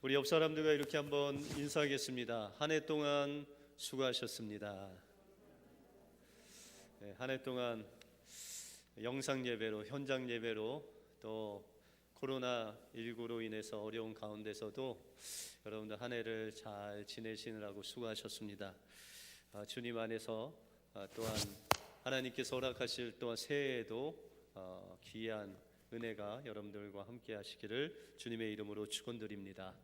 우리 옆 사람들과 이렇게 한번 인사하겠습니다. 한 해 동안 수고하셨습니다. 네, 한 해 동안 영상 예배로, 현장 예배로, 또 코로나19로 인해서 어려운 가운데서도 여러분들 한 해를 잘 지내시느라고 수고하셨습니다. 주님 안에서 또한 하나님께서 허락하실 또한 새해에도 귀한 은혜가 여러분들과 함께 하시기를 주님의 이름으로 축원드립니다.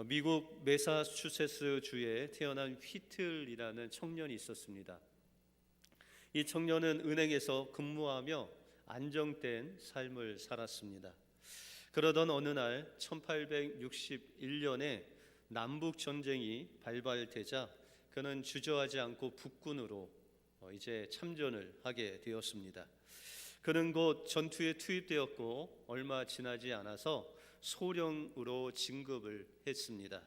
미국 매사추세츠 주에 태어난 휘틀이라는 청년이 있었습니다. 이 청년은 은행에서 근무하며 안정된 삶을 살았습니다. 그러던 어느 날 1861년에 남북 전쟁이 발발되자 그는 주저하지 않고 북군으로 이제 참전을 하게 되었습니다. 그는 곧 전투에 투입되었고 얼마 지나지 않아서 소령으로 진급을 했습니다.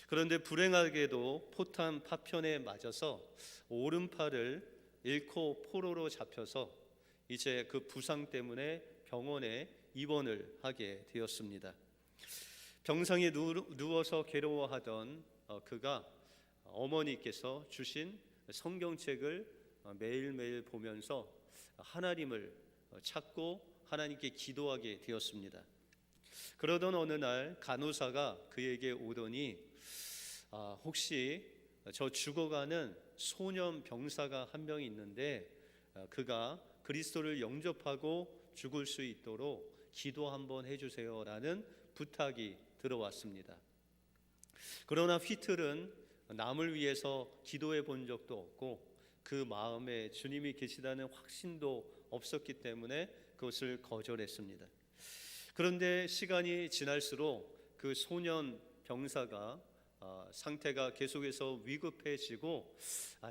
그런데 불행하게도 포탄 파편에 맞아서 오른팔을 잃고 포로로 잡혀서 이제 그 부상 때문에 병원에 입원을 하게 되었습니다. 병상에 누워서 괴로워하던 그가 어머니께서 주신 성경책을 매일매일 보면서 하나님을 찾고 하나님께 기도하게 되었습니다. 그러던 어느 날 간호사가 그에게 오더니 혹시 저 죽어가는 소년 병사가 한 명 있는데 그가 그리스도를 영접하고 죽을 수 있도록 기도 한번 해주세요 라는 부탁이 들어왔습니다. 그러나 휘틀은 남을 위해서 기도해 본 적도 없고 그 마음에 주님이 계시다는 확신도 없었기 때문에 그것을 거절했습니다. 그런데 시간이 지날수록 그 소년 병사가 상태가 계속해서 위급해지고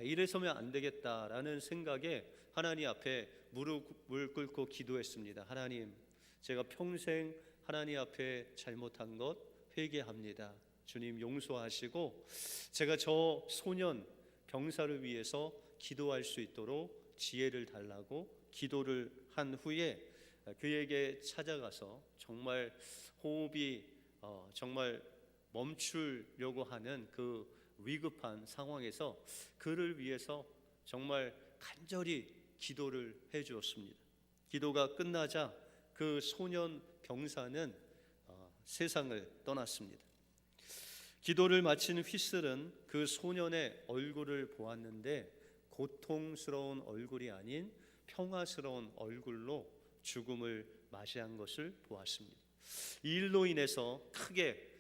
이래서면 안 되겠다라는 생각에 하나님 앞에 무릎을 꿇고 기도했습니다. 하나님, 제가 평생 하나님 앞에 잘못한 것 회개합니다. 주님 용서하시고 제가 저 소년 병사를 위해서 기도할 수 있도록 지혜를 달라고 기도를 한 후에 그에게 찾아가서 정말 호흡이 정말 멈추려고 하는 그 위급한 상황에서 그를 위해서 정말 간절히 기도를 해 주었습니다. 기도가 끝나자 그 소년 병사는 세상을 떠났습니다. 기도를 마친 휘슬은 그 소년의 얼굴을 보았는데 고통스러운 얼굴이 아닌 평화스러운 얼굴로 죽음을 맞이한 것을 보았습니다. 이 일로 인해서 크게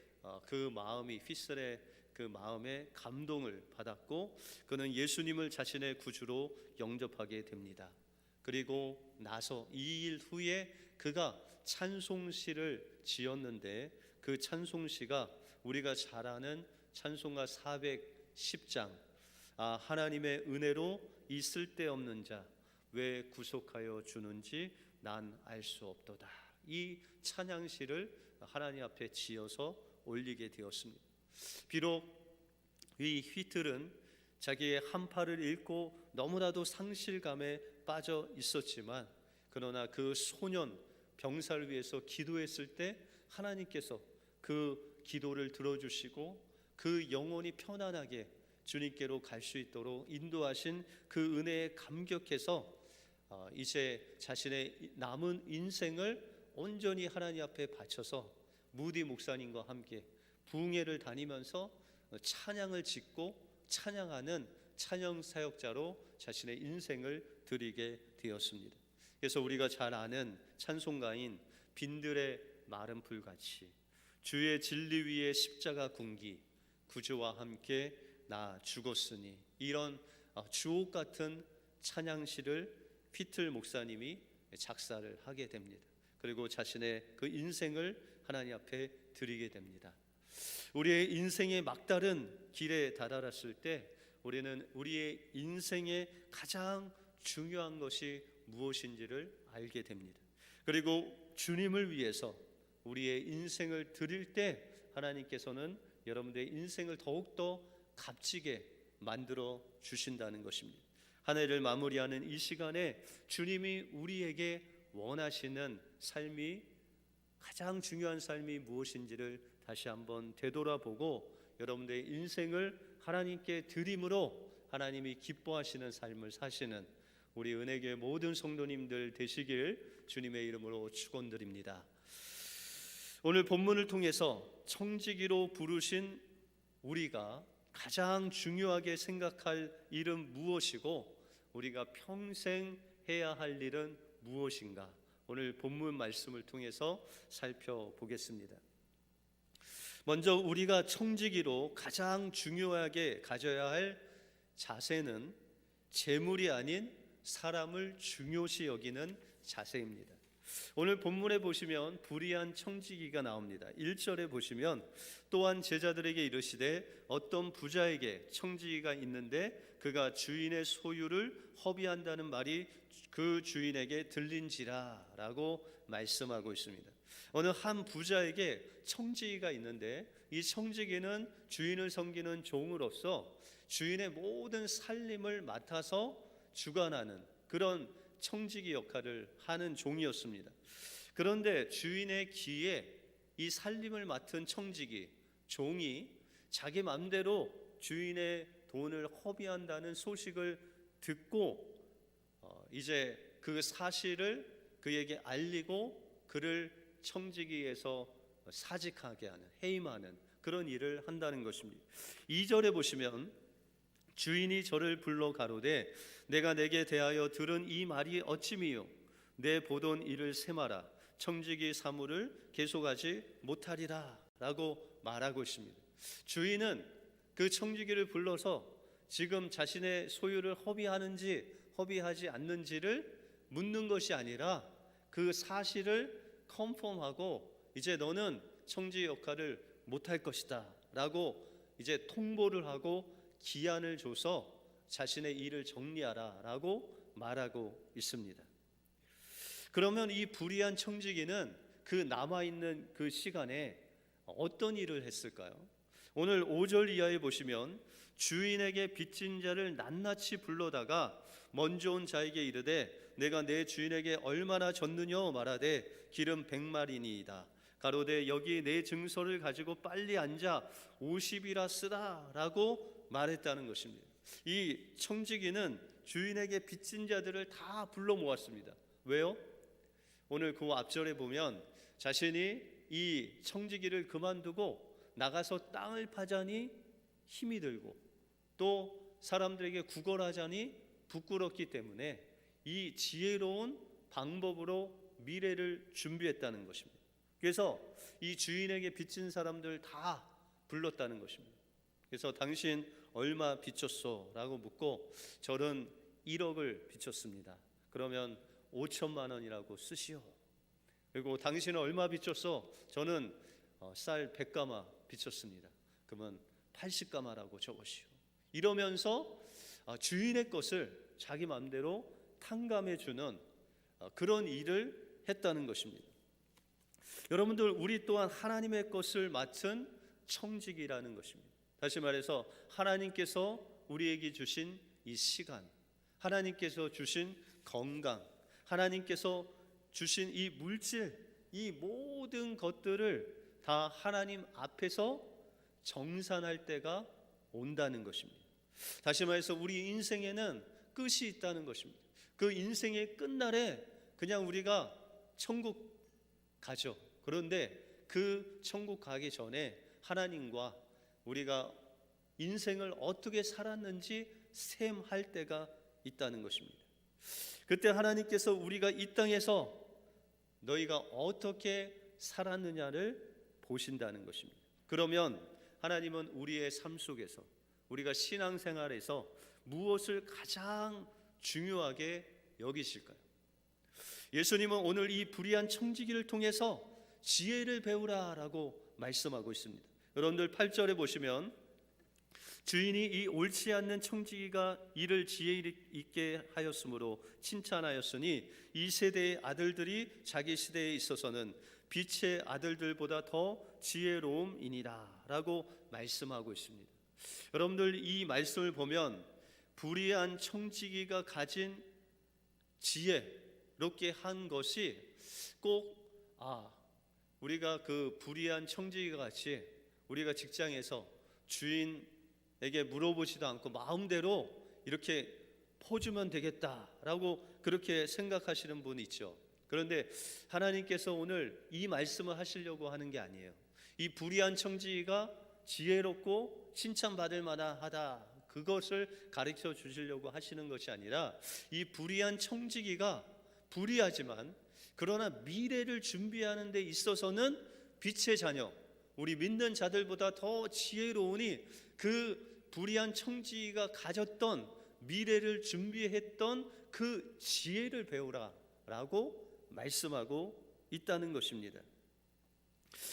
그 마음이 휘슬의 그 마음에 감동을 받았고 그는 예수님을 자신의 구주로 영접하게 됩니다. 그리고 나서 이 일 후에 그가 찬송시를 지었는데 그 찬송시가 우리가 잘 아는 찬송가 410장 하나님의 은혜로 이 쓸데없는 자 왜 구속하여 주는지 난 알 수 없도다. 이 찬양시를 하나님 앞에 지어서 올리게 되었습니다. 비록 이 휘틀은 자기의 한 팔을 잃고 너무나도 상실감에 빠져 있었지만 그러나 그 소년 병사를 위해서 기도했을 때 하나님께서 그 기도를 들어주시고 그 영혼이 편안하게 주님께로 갈 수 있도록 인도하신 그 은혜에 감격해서 이제 자신의 남은 인생을 온전히 하나님 앞에 바쳐서 무디 목사님과 함께 부흥회를 다니면서 찬양을 짓고 찬양하는 찬양 사역자로 자신의 인생을 드리게 되었습니다. 그래서 우리가 잘 아는 찬송가인 빈들의 마른 풀같이 주의 진리 위에 십자가 군기 구주와 함께 나 죽었으니 이런 주옥 같은 찬양시를 휘틀 목사님이 작사를 하게 됩니다. 그리고 자신의 그 인생을 하나님 앞에 드리게 됩니다. 우리의 인생의 막다른 길에 다다랐을 때 우리는 우리의 인생의 가장 중요한 것이 무엇인지를 알게 됩니다. 그리고 주님을 위해서 우리의 인생을 드릴 때 하나님께서는 여러분들의 인생을 더욱더 값지게 만들어 주신다는 것입니다. 한 해를 마무리하는 이 시간에 주님이 우리에게 원하시는 삶이 가장 중요한 삶이 무엇인지를 다시 한번 되돌아보고 여러분들의 인생을 하나님께 드림으로 하나님이 기뻐하시는 삶을 사시는 우리 은혜교회 모든 성도님들 되시길 주님의 이름으로 축원드립니다. 오늘 본문을 통해서 청지기로 부르신 우리가 가장 중요하게 생각할 일은 무엇이고 우리가 평생 해야 할 일은 무엇인가? 오늘 본문 말씀을 통해서 살펴보겠습니다. 먼저 우리가 청지기로 가장 중요하게 가져야 할 자세는 재물이 아닌 사람을 중요시 여기는 자세입니다. 오늘 본문에 보시면 불의한 청지기가 나옵니다. 1절에 보시면 또한 제자들에게 이르시되 어떤 부자에게 청지기가 있는데 그가 주인의 소유를 허비한다는 말이 그 주인에게 들린지라 라고 말씀하고 있습니다. 어느 한 부자에게 청지기가 있는데 이 청지기는 주인을 섬기는 종으로서 주인의 모든 살림을 맡아서 주관하는 그런 청지기 역할을 하는 종이었습니다. 그런데 주인의 귀에 이 살림을 맡은 청지기, 종이 자기 마음대로 주인의 돈을 허비한다는 소식을 듣고 이제 그 사실을 그에게 알리고 그를 청지기에서 사직하게 하는, 해임하는 그런 일을 한다는 것입니다. 2절에 보시면 주인이 저를 불러 가로되 내가 내게 대하여 들은 이 말이 어찌미요 내 보던 일을 세마라 청지기 사무를 계속하지 못하리라 라고 말하고 있습니다. 주인은 그 청지기를 불러서 지금 자신의 소유를 허비하는지 허비하지 않는지를 묻는 것이 아니라 그 사실을 컨펌하고 이제 너는 청지기 역할을 못할 것이다 라고 이제 통보를 하고 기한을 줘서 자신의 일을 정리하라 라고 말하고 있습니다. 그러면 이 불의한 청지기는 그 남아있는 그 시간에 어떤 일을 했을까요? 오늘 5절 이하에 보시면 주인에게 빚진 자를 낱낱이 불러다가 먼저 온 자에게 이르되 내가 내 주인에게 얼마나 졌느냐 말하되 기름 100마리니이다 가로되 여기 내 증서를 가지고 빨리 앉아 50이라 쓰라 라고 말했다는 것입니다. 이 청지기는 주인에게 빚진 자들을 다 불러 모았습니다. 왜요? 오늘 그 앞절에 보면 자신이 이 청지기를 그만두고 나가서 땅을 파자니 힘이 들고 또 사람들에게 구걸하자니 부끄럽기 때문에 이 지혜로운 방법으로 미래를 준비했다는 것입니다. 그래서 이 주인에게 빚진 사람들 다 불렀다는 것입니다. 그래서 당신 얼마 빚졌소? 라고 묻고 저는 1억을 빚졌습니다. 그러면 5천만 원이라고 쓰시오. 그리고 당신은 얼마 빚졌소? 저는 쌀 100가마 빚졌습니다. 그러면 80가마라고 적으시오. 이러면서 주인의 것을 자기 마음대로 탕감해 주는 그런 일을 했다는 것입니다. 여러분들 우리 또한 하나님의 것을 맡은 청지기라는 것입니다. 다시 말해서 하나님께서 우리에게 주신 이 시간, 하나님께서 주신 건강, 하나님께서 주신 이 물질, 이 모든 것들을 다 하나님 앞에서 정산할 때가 온다는 것입니다. 다시 말해서 우리 인생에는 끝이 있다는 것입니다. 그 인생의 끝날에 그냥 우리가 천국 가죠. 그런데 그 천국 가기 전에 하나님과 우리가 인생을 어떻게 살았는지 셈할 때가 있다는 것입니다. 그때 하나님께서 우리가 이 땅에서 너희가 어떻게 살았느냐를 보신다는 것입니다. 그러면 하나님은 우리의 삶 속에서 우리가 신앙생활에서 무엇을 가장 중요하게 여기실까요? 예수님은 오늘 이 불의한 청지기를 통해서 지혜를 배우라라고 말씀하고 있습니다. 여러분들 8절에 보시면 주인이 이 옳지 않는 청지기가 이를 지혜 있게 하였으므로 칭찬하였으니 이 세대의 아들들이 자기 시대에 있어서는 빛의 아들들보다 더 지혜로움이니라 라고 말씀하고 있습니다. 여러분들 이 말씀을 보면 불의한 청지기가 가진 지혜롭게 한 것이 꼭 우리가 그 불의한 청지기가 같이 우리가 직장에서 주인에게 물어보지도 않고 마음대로 이렇게 퍼주면 되겠다라고 그렇게 생각하시는 분이 있죠. 그런데 하나님께서 오늘 이 말씀을 하시려고 하는 게 아니에요. 이 불의한 청지기가 지혜롭고 칭찬받을 만하다, 그것을 가르쳐 주시려고 하시는 것이 아니라, 이 불의한 청지기가 불의하지만 그러나 미래를 준비하는 데 있어서는 빛의 자녀, 우리 믿는 자들보다 더 지혜로우니 그 불의한 청지기가 가졌던 미래를 준비했던 그 지혜를 배우라 라고 말씀하고 있다는 것입니다.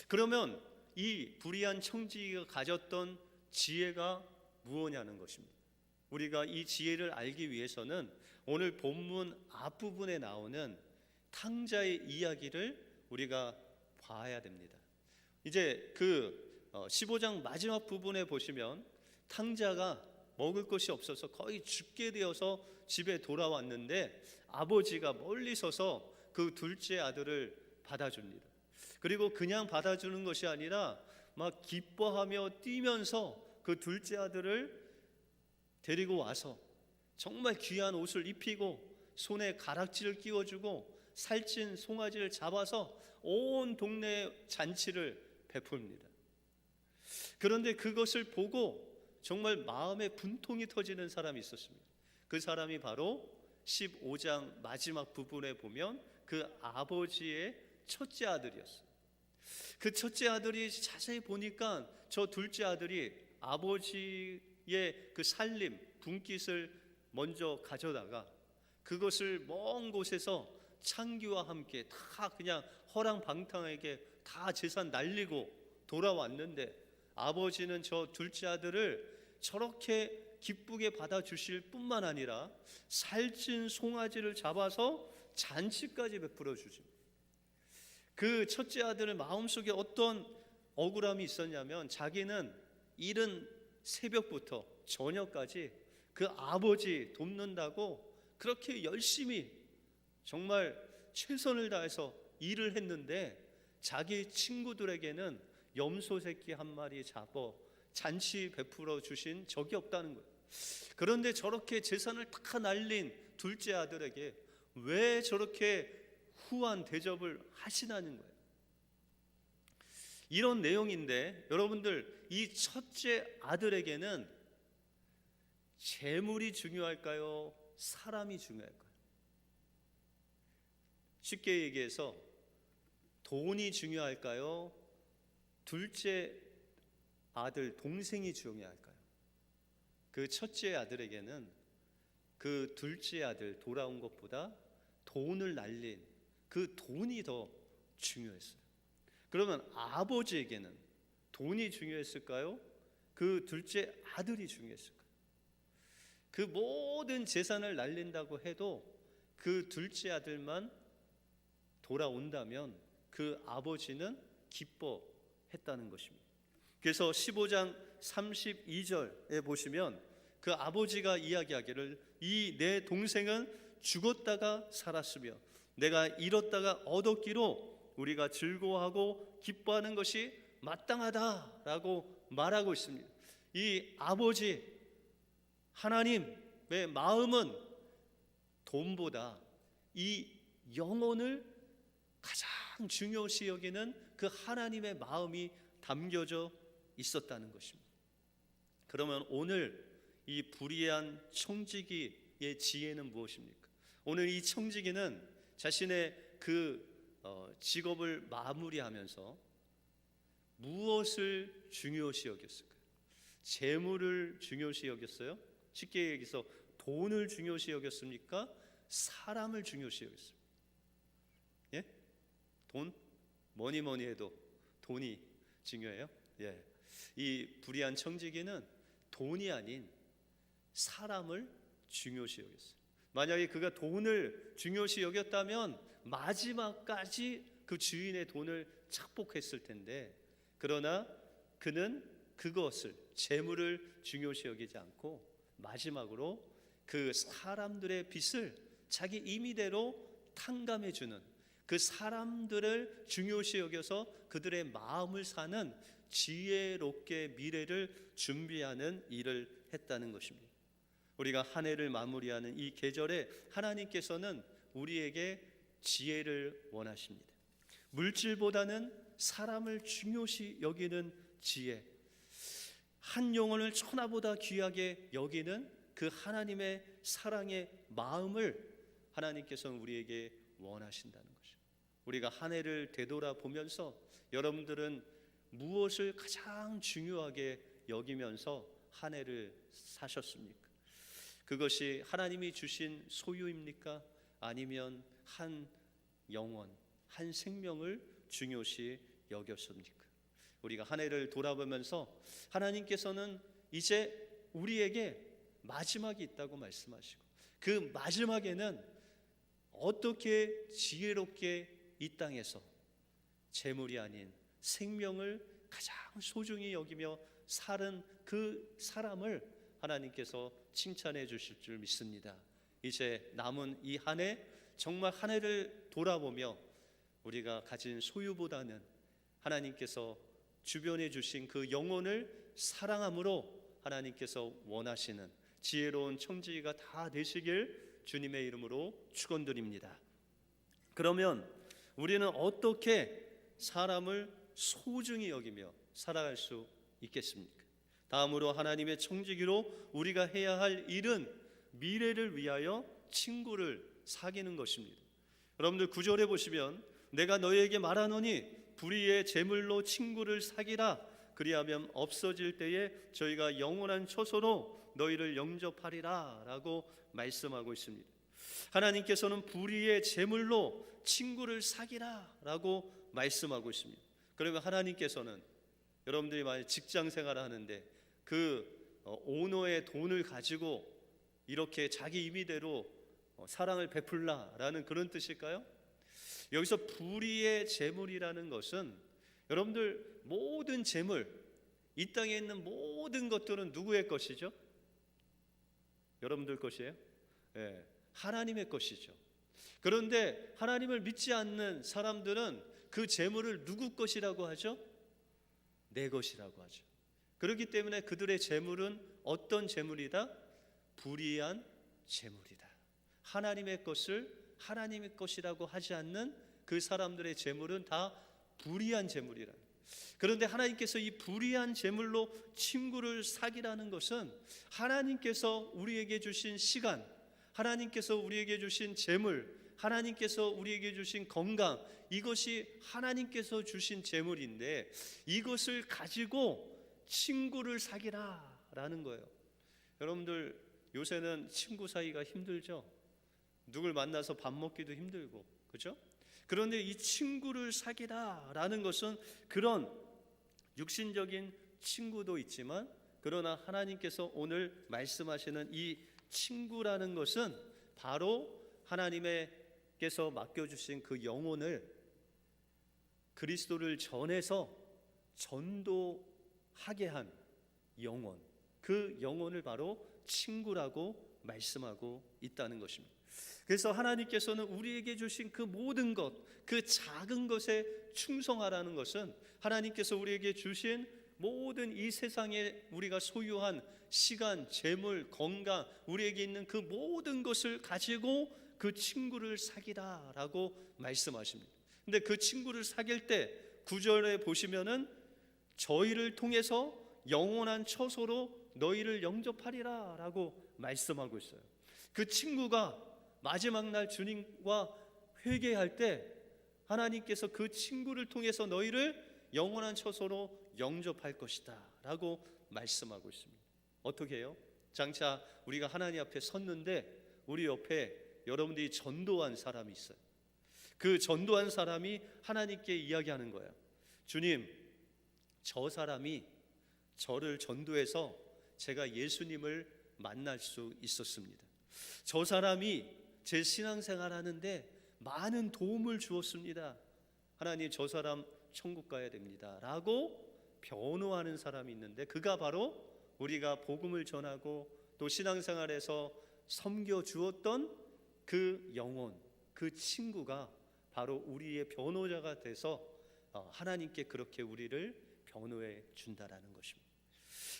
그러면 이 불의한 청지기가 가졌던 지혜가 무엇냐는 것입니다. 우리가 이 지혜를 알기 위해서는 오늘 본문 앞부분에 나오는 탕자의 이야기를 우리가 봐야 됩니다. 이제 그 15장 마지막 부분에 보시면 탕자가 먹을 것이 없어서 거의 죽게 되어서 집에 돌아왔는데 아버지가 멀리 서서 그 둘째 아들을 받아줍니다. 그리고 그냥 받아주는 것이 아니라 막 기뻐하며 뛰면서 그 둘째 아들을 데리고 와서 정말 귀한 옷을 입히고 손에 가락지를 끼워주고 살찐 송아지를 잡아서 온 동네에 잔치를 베풉니다. 그런데 그것을 보고 정말 마음에 분통이 터지는 사람이 있었습니다. 그 사람이 바로 15장 마지막 부분에 보면 그 아버지의 첫째 아들이었어요. 그 첫째 아들이 자세히 보니까 저 둘째 아들이 아버지의 그 살림, 분깃을 먼저 가져다가 그것을 먼 곳에서 창기와 함께 다 그냥 허랑방탕하게 다 재산 날리고 돌아왔는데, 아버지는 저 둘째 아들을 저렇게 기쁘게 받아주실 뿐만 아니라 살찐 송아지를 잡아서 잔치까지 베풀어 주십니다. 그 첫째 아들의 마음속에 어떤 억울함이 있었냐면, 자기는 이른 새벽부터 저녁까지 그 아버지 돕는다고 그렇게 열심히 정말 최선을 다해서 일을 했는데 자기 친구들에게는 염소 새끼 한 마리 잡아 잔치 베풀어 주신 적이 없다는 거예요. 그런데 저렇게 재산을 다 날린 둘째 아들에게 왜 저렇게 후한 대접을 하시나는 거예요. 이런 내용인데 여러분들, 이 첫째 아들에게는 재물이 중요할까요? 사람이 중요할까요? 쉽게 얘기해서 돈이 중요할까요? 둘째 아들 동생이 중요할까요? 그 첫째 아들에게는 그 둘째 아들 돌아온 것보다 돈을 날린 그 돈이 더 중요했어요. 그러면 아버지에게는 돈이 중요했을까요? 그 둘째 아들이 중요했을까요? 그 모든 재산을 날린다고 해도 그 둘째 아들만 돌아온다면 그 아버지는 기뻐했다는 것입니다. 그래서 15장 32절에 보시면 그 아버지가 이야기하기를, 이 내 동생은 죽었다가 살았으며 내가 잃었다가 얻었기로 우리가 즐거워하고 기뻐하는 것이 마땅하다라고 말하고 있습니다. 이 아버지 하나님의 마음은 돈보다 이 영혼을 가장 중요시 여기는 그 하나님의 마음이 담겨져 있었다는 것입니다. 그러면 오늘 이 불의한 청지기의 지혜는 무엇입니까? 오늘 이 청지기는 자신의 그 직업을 마무리하면서 무엇을 중요시 여겼을까요? 재물을 중요시 여겼어요? 쉽게 얘기해서 돈을 중요시 여겼습니까? 사람을 중요시 여겼습니까? 예? 돈? 뭐니 해도 돈이 중요해요? 예. 이 불의한 청지기는 돈이 아닌 사람을 중요시 여겼어요. 만약에 그가 돈을 중요시 여겼다면 마지막까지 그 주인의 돈을 착복했을 텐데, 그러나 그는 그것을, 재물을 중요시 여기지 않고 마지막으로 그 사람들의 빚을 자기 임의대로 탕감해주는, 그 사람들을 중요시 여겨서 그들의 마음을 사는 지혜롭게 미래를 준비하는 일을 했다는 것입니다. 우리가 한 해를 마무리하는 이 계절에 하나님께서는 우리에게 지혜를 원하십니다. 물질보다는 사람을 중요시 여기는 지혜, 한 영혼을 천하보다 귀하게 여기는 그 하나님의 사랑의 마음을 하나님께서는 우리에게 원하신다는 것이죠. 우리가 한 해를 되돌아보면서 여러분들은 무엇을 가장 중요하게 여기면서 한 해를 사셨습니까? 그것이 하나님이 주신 소유입니까? 아니면 한 영혼, 한 생명을 중요시 여겼습니까? 우리가 한 해를 돌아보면서 하나님께서는 이제 우리에게 마지막이 있다고 말씀하시고, 그 마지막에는 어떻게 지혜롭게 이 땅에서 재물이 아닌 생명을 가장 소중히 여기며 사는 그 사람을 하나님께서 칭찬해 주실 줄 믿습니다. 이제 남은 이 한 해, 정말 한 해를 돌아보며 우리가 가진 소유보다는 하나님께서 주변에 주신 그 영혼을 사랑함으로 하나님께서 원하시는 지혜로운 청지기가 다 되시길 주님의 이름으로 축원드립니다. 그러면 우리는 어떻게 사람을 소중히 여기며 살아갈 수 있겠습니까? 다음으로 하나님의 청지기로 우리가 해야 할 일은 미래를 위하여 친구를 사귀는 것입니다. 여러분들 9절에 보시면 내가 너희에게 말하노니 불의의 재물로 친구를 사귀라. 그리하면 없어질 때에 저희가 영원한 처소로 너희를 영접하리라 라고 말씀하고 있습니다. 하나님께서는 불의의 재물로 친구를 사귀라 라고 말씀하고 있습니다. 그러면 하나님께서는 여러분들이 만약 직장 생활을 하는데 그 오너의 돈을 가지고 이렇게 자기 임의대로 사랑을 베풀라라는 그런 뜻일까요? 여기서 불의의 재물이라는 것은 여러분들 모든 재물, 이 땅에 있는 모든 것들은 누구의 것이죠? 여러분들 것이에요? 네, 하나님의 것이죠. 그런데 하나님을 믿지 않는 사람들은 그 재물을 누구 것이라고 하죠? 내 것이라고 하죠. 그렇기 때문에 그들의 재물은 어떤 재물이다? 불의한 재물이다. 하나님의 것을 하나님의 것이라고 하지 않는 그 사람들의 재물은 다 불의한 재물이라. 그런데 하나님께서 이 불의한 재물로 친구를 사귀라는 것은 하나님께서 우리에게 주신 시간, 하나님께서 우리에게 주신 재물, 하나님께서 우리에게 주신 건강, 이것이 하나님께서 주신 재물인데 이것을 가지고 친구를 사귀라라는 거예요. 여러분들 요새는 친구 사이가 힘들죠? 누굴 만나서 밥 먹기도 힘들고, 그렇죠? 그런데 이 친구를 사귀라라는 것은 그런 육신적인 친구도 있지만, 그러나 하나님께서 오늘 말씀하시는 이 친구라는 것은 바로 하나님께서 맡겨주신 그 영혼을 그리스도를 전해서 전도하게 한 영혼, 그 영혼을 바로 친구라고 말씀하고 있다는 것입니다. 그래서 하나님께서는 우리에게 주신 그 모든 것, 그 작은 것에 충성하라는 것은 하나님께서 우리에게 주신 모든 이 세상에 우리가 소유한 시간, 재물, 건강, 우리에게 있는 그 모든 것을 가지고 그 친구를 사귀라라고 말씀하십니다. 근데 그 친구를 사귈 때 9절에 보시면은 저희를 통해서 영원한 처소로 너희를 영접하리라 라고 말씀하고 있어요. 그 친구가 마지막 날 주님과 회개할 때 하나님께서 그 친구를 통해서 너희를 영원한 처소로 영접할 것이다 라고 말씀하고 있습니다. 어떻게 해요? 장차 우리가 하나님 앞에 섰는데 우리 옆에 여러분들이 전도한 사람이 있어요. 그 전도한 사람이 하나님께 이야기하는 거예요. 주님, 저 사람이 저를 전도해서 제가 예수님을 만날 수 있었습니다. 저 사람이 제 신앙생활 하는데 많은 도움을 주었습니다. 하나님, 저 사람 천국 가야 됩니다 라고 변호하는 사람이 있는데, 그가 바로 우리가 복음을 전하고 또 신앙생활에서 섬겨 주었던 그 영혼, 그 친구가 바로 우리의 변호자가 돼서 하나님께 그렇게 우리를 변호해 준다라는 것입니다.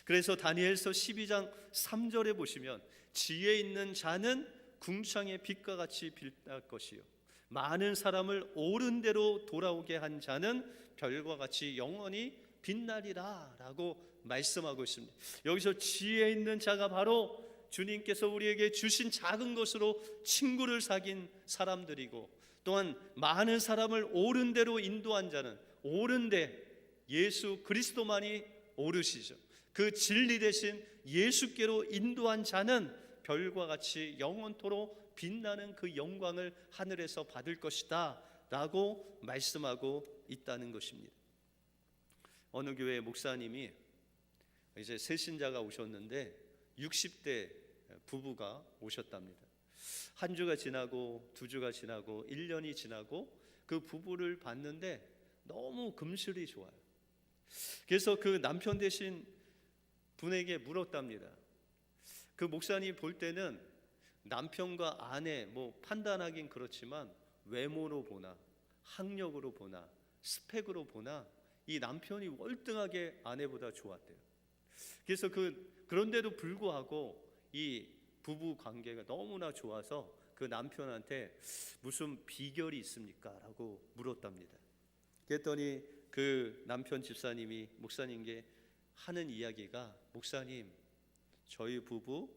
그래서 다니엘서 12장 3절에 보시면 지혜 있는 자는 궁창의 빛과 같이 빛날 것이요 많은 사람을 옳은 대로 돌아오게 한 자는 별과 같이 영원히 빛나리라 라고 말씀하고 있습니다. 여기서 지혜 있는 자가 바로 주님께서 우리에게 주신 작은 것으로 친구를 사귄 사람들이고, 또한 많은 사람을 옳은 대로 인도한 자는 옳은 데 예수 그리스도만이 옳으시죠. 그 진리 대신 예수께로 인도한 자는 별과 같이 영원토록 빛나는 그 영광을 하늘에서 받을 것이다 라고 말씀하고 있다는 것입니다. 어느 교회 목사님이 이제 새 신자가 오셨는데 60대 부부가 오셨답니다. 한 주가 지나고 두 주가 지나고 1년이 지나고 그 부부를 봤는데 너무 금슬이 좋아요. 그래서 그 남편 되신 분에게 물었답니다. 그 목사님 볼 때는 남편과 아내 판단하긴 그렇지만 외모로 보나 학력으로 보나 스펙으로 보나 이 남편이 월등하게 아내보다 좋았대요. 그래서 그런데도 불구하고 이 부부 관계가 너무나 좋아서 그 남편한테 무슨 비결이 있습니까? 라고 물었답니다. 그랬더니 그 남편 집사님이 목사님께 하는 이야기가, 목사님, 저희 부부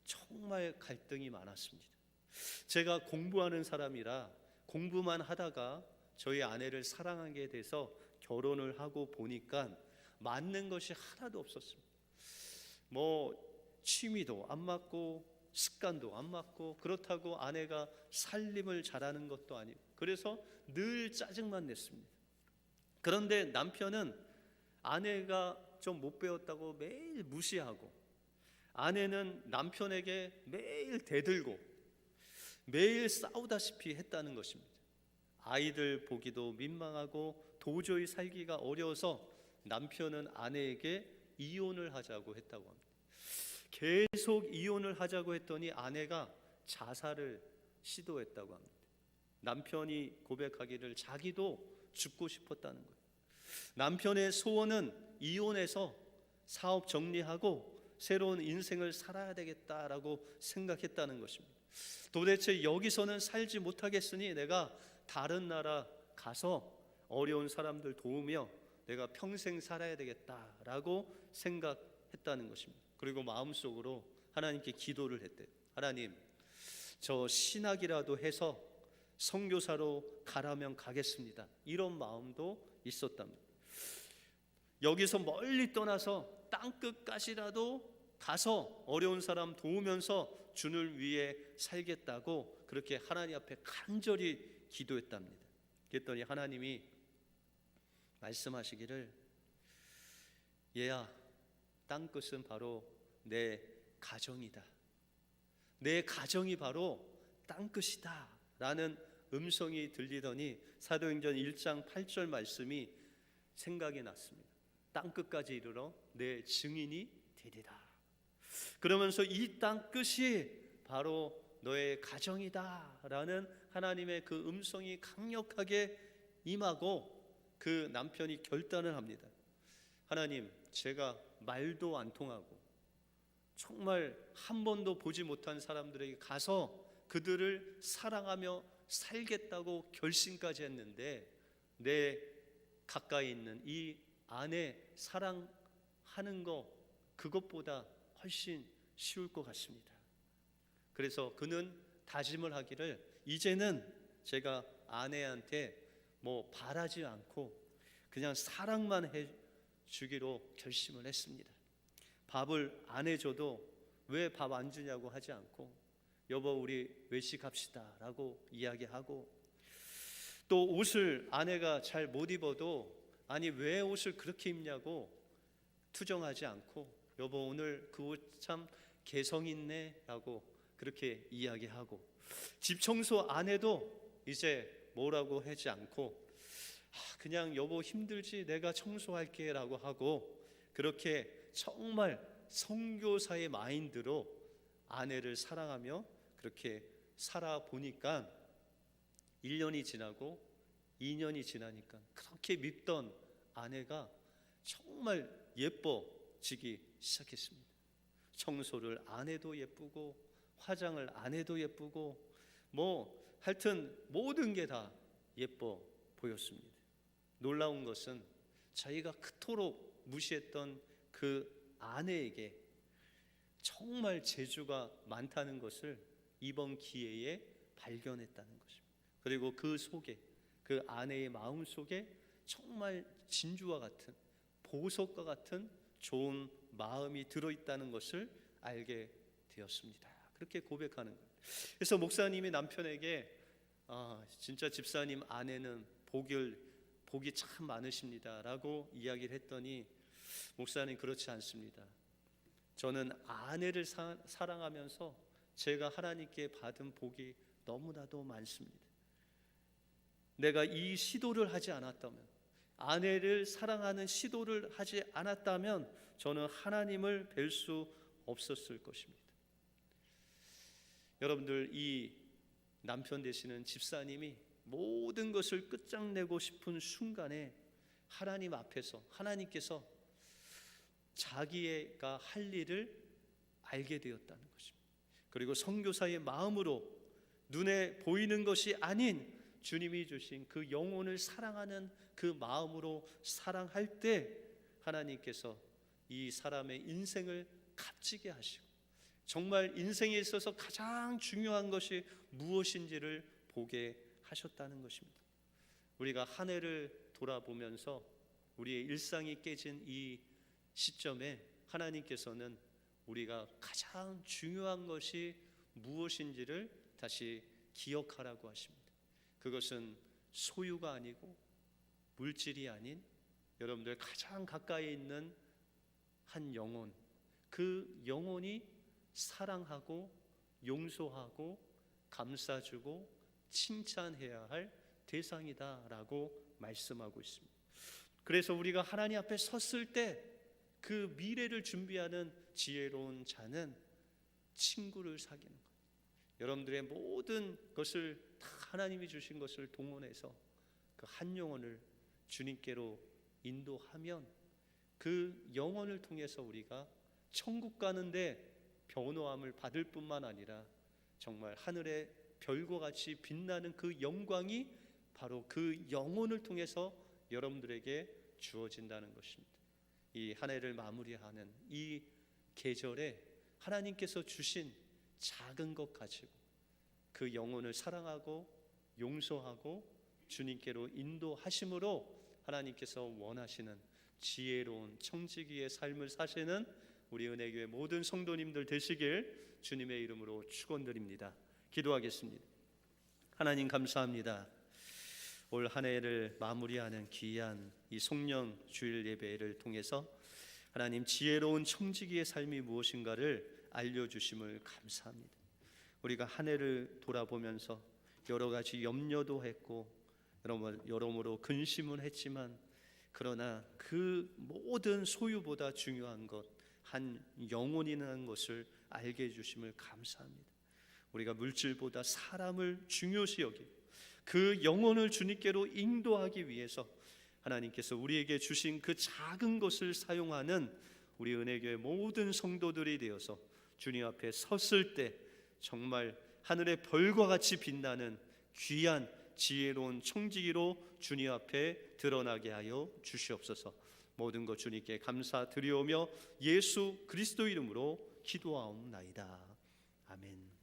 정말 갈등이 많았습니다. 제가 공부하는 사람이라 공부만 하다가 저희 아내를 사랑하게 돼서 결혼을 하고 보니까 맞는 것이 하나도 없었습니다. 취미도 안 맞고 습관도 안 맞고, 그렇다고 아내가 살림을 잘하는 것도 아니고, 그래서 늘 짜증만 냈습니다. 그런데 남편은 아내가 좀 못 배웠다고 매일 무시하고, 아내는 남편에게 매일 대들고 매일 싸우다시피 했다는 것입니다. 아이들 보기도 민망하고 도저히 살기가 어려워서 남편은 아내에게 이혼을 하자고 했다고 합니다. 계속 이혼을 하자고 했더니 아내가 자살을 시도했다고 합니다. 남편이 고백하기를 자기도 죽고 싶었다는 거예요. 남편의 소원은 이혼해서 사업 정리하고 새로운 인생을 살아야 되겠다라고 생각했다는 것입니다. 도대체 여기서는 살지 못하겠으니 내가 다른 나라 가서 어려운 사람들 도우며 내가 평생 살아야 되겠다라고 생각했다는 것입니다. 그리고 마음속으로 하나님께 기도를 했대요. 하나님, 저 신학이라도 해서 선교사로 가라면 가겠습니다. 이런 마음도 있었답니다. 여기서 멀리 떠나서 땅끝까지라도 가서 어려운 사람 도우면서 주를 위해 살겠다고 그렇게 하나님 앞에 간절히 기도했답니다. 그랬더니 하나님이 말씀하시기를, 얘야, 땅끝은 바로 내 가정이다. 내 가정이 바로 땅끝이다 라는 음성이 들리더니 사도행전 1장 8절 말씀이 생각이 났습니다. 땅끝까지 이르러 내 증인이 되리라. 그러면서 이 땅끝이 바로 너의 가정이다 라는 하나님의 그 음성이 강력하게 임하고 그 남편이 결단을 합니다. 하나님, 제가 말도 안 통하고 정말 한 번도 보지 못한 사람들에게 가서 그들을 사랑하며 살겠다고 결심까지 했는데 내 가까이 있는 이 아내 사랑하는 거, 그것보다 훨씬 쉬울 것 같습니다. 그래서 그는 다짐을 하기를, 이제는 제가 아내한테 바라지 않고 그냥 사랑만 해 주기로 결심을 했습니다. 밥을 안 해줘도 왜 밥 안 주냐고 하지 않고, 여보 우리 외식합시다 라고 이야기하고, 또 옷을 아내가 잘 못 입어도 아니 왜 옷을 그렇게 입냐고 투정하지 않고, 여보 오늘 그 옷 참 개성 있네 라고 그렇게 이야기하고, 집 청소 안 해도 이제 뭐라고 하지 않고 그냥 여보 힘들지 내가 청소할게 라고 하고, 그렇게 정말 선교사의 마인드로 아내를 사랑하며 그렇게 살아보니까 1년이 지나고 2년이 지나니까 그렇게 밉던 아내가 정말 예뻐지기 시작했습니다. 청소를 안 해도 예쁘고 화장을 안 해도 예쁘고 하여튼 모든 게 다 예뻐 보였습니다. 놀라운 것은 자기가 그토록 무시했던 그 아내에게 정말 재주가 많다는 것을 이번 기회에 발견했다는 것입니다. 그리고 그 속에, 그 아내의 마음 속에 정말 진주와 같은, 보석과 같은 좋은 마음이 들어있다는 것을 알게 되었습니다. 그렇게 고백하는 거예요. 그래서 목사님이 남편에게 진짜 집사님 아내는 복이 참 많으십니다 라고 이야기를 했더니, 목사님 그렇지 않습니다. 저는 아내를 사랑하면서 제가 하나님께 받은 복이 너무나도 많습니다. 내가 이 시도를 하지 않았다면, 아내를 사랑하는 시도를 하지 않았다면 저는 하나님을 뵐 수 없었을 것입니다. 여러분들, 이 남편 되시는 집사님이 모든 것을 끝장내고 싶은 순간에 하나님 앞에서 하나님께서 자기가 할 일을 알게 되었다는 것입니다. 그리고 선교사의 마음으로 눈에 보이는 것이 아닌 주님이 주신 그 영혼을 사랑하는 그 마음으로 사랑할 때 하나님께서 이 사람의 인생을 값지게 하시고 정말 인생에 있어서 가장 중요한 것이 무엇인지를 보게 하셨다는 것입니다. 우리가 한 해를 돌아보면서 우리의 일상이 깨진 이 시점에 하나님께서는 우리가 가장 중요한 것이 무엇인지를 다시 기억하라고 하십니다. 그것은 소유가 아니고 물질이 아닌 여러분들 가장 가까이 있는 한 영혼, 그 영혼이 사랑하고 용서하고 감싸주고 칭찬해야 할 대상이다라고 말씀하고 있습니다. 그래서 우리가 하나님 앞에 섰을 때 그 미래를 준비하는 지혜로운 자는 친구를 사귀는 것. 여러분들의 모든 것을 다 하나님이 주신 것을 동원해서 그 한 영혼을 주님께로 인도하면 그 영혼을 통해서 우리가 천국 가는데 변호함을 받을 뿐만 아니라 정말 하늘의 별과 같이 빛나는 그 영광이 바로 그 영혼을 통해서 여러분들에게 주어진다는 것입니다. 이 한 해를 마무리하는 이 계절에 하나님께서 주신 작은 것 가지고 그 영혼을 사랑하고 용서하고 주님께로 인도하심으로 하나님께서 원하시는 지혜로운 청지기의 삶을 사시는 우리 은혜교회 모든 성도님들 되시길 주님의 이름으로 축원드립니다. 기도하겠습니다. 하나님 감사합니다. 올 한 해를 마무리하는 귀한 이 송령 주일 예배를 통해서 하나님 지혜로운 청지기의 삶이 무엇인가를 알려주심을 감사합니다. 우리가 한 해를 돌아보면서 여러 가지 염려도 했고 여러모로 근심은 했지만 그러나 그 모든 소유보다 중요한 것, 한 영혼이라는 것을 알게 해주심을 감사합니다. 우리가 물질보다 사람을 중요시 여기고 그 영혼을 주님께로 인도하기 위해서 하나님께서 우리에게 주신 그 작은 것을 사용하는 우리 은혜교회 모든 성도들이 되어서 주님 앞에 섰을 때 정말 하늘의 별과 같이 빛나는 귀한 지혜로운 청지기로 주님 앞에 드러나게 하여 주시옵소서. 모든 것 주님께 감사드리오며 예수 그리스도 이름으로 기도하옵나이다. 아멘.